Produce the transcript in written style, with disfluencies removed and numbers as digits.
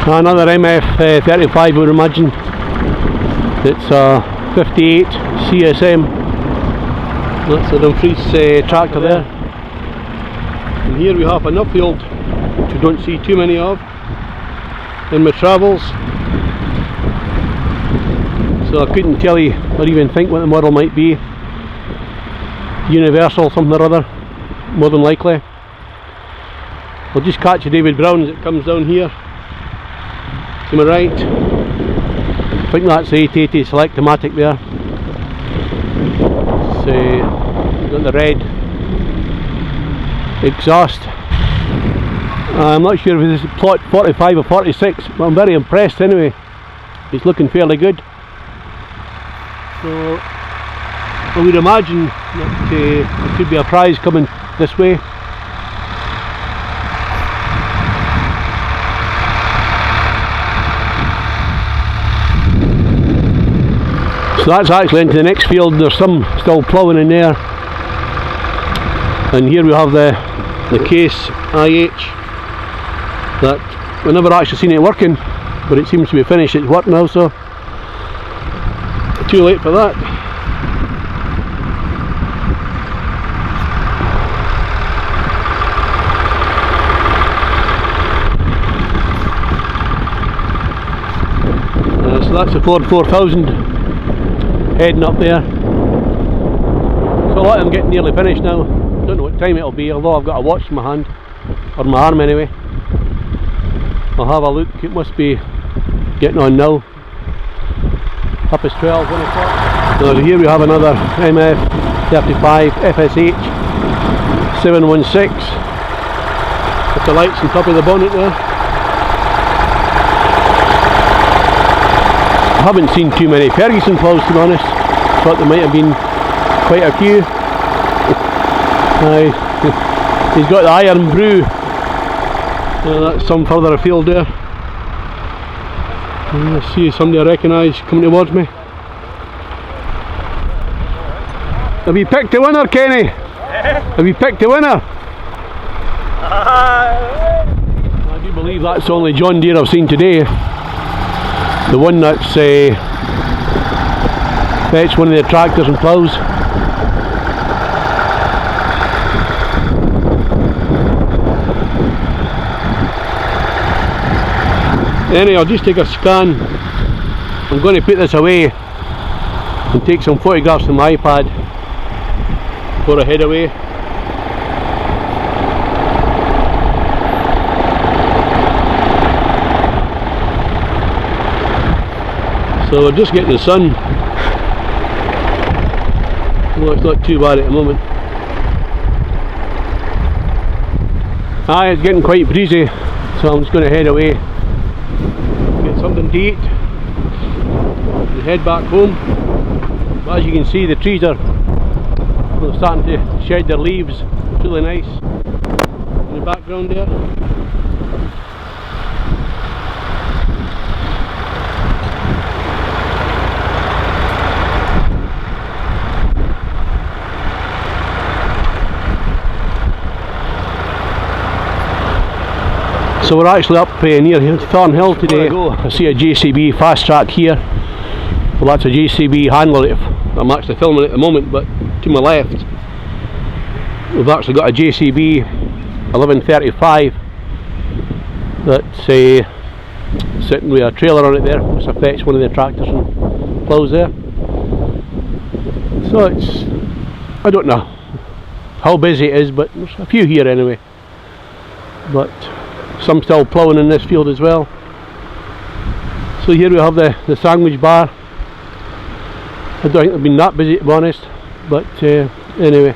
Another MF 35 I would imagine. It's a 58 CSM. That's the Dumfries tractor there. And here we have an upfield which we don't see too many of in my travels. So I couldn't tell you or even think what the model might be. Universal something or other, more than likely. We'll just catch a David Brown as it comes down here to my right. I think that's the 880 Select-O-Matic there. It's got the red exhaust. I'm not sure if this is plot 45 or 46, but I'm very impressed anyway. It's looking fairly good. So I would imagine that there could be a prize coming this way. So that's actually into the next field. There's some still ploughing in there. And here we have the case IH that we've never actually seen it working, but it seems to be finished its work now, so too late for that. So that's the Ford 4000 heading up there. So a lot of them getting nearly finished now. Don't know what time it'll be, although I've got a watch in my hand, or my arm anyway. I'll have a look. It must be getting on now. 12:30, 1 o'clock. So here we have another MF 35 FSH 716 with the lights on top of the bonnet there. I haven't seen too many Ferguson ploughs, to be honest. Thought there might have been quite a few. He's got the Iron Brew. That's some further afield there. I see somebody I recognise coming towards me. Have you picked a winner, Kenny? Have you picked a winner? I do believe that's the only John Deere I've seen today. The one that's fetched one of the tractors and ploughs. Anyway, I'll just take a scan. I'm going to put this away and take some photographs on my iPad before I head away. So we're just getting the sun. Well, it's not too bad at the moment. It's getting quite breezy, so I'm just going to head away, get something to eat, and head back home. But as you can see, the trees are starting to shed their leaves. It's really nice in the background there. So we're actually up near Thornhill today. I see a JCB fast track here. Well, that's a JCB handler that I'm actually filming at the moment, but to my left we've actually got a JCB 1135 that's sitting with a trailer on it there. Must have fetched one of the tractors and ploughs there. So it's, I don't know how busy it is, but there's a few here anyway. But some still ploughing in this field as well. So here we have the sandwich bar. I don't think they've been that busy, to be honest, but anyway.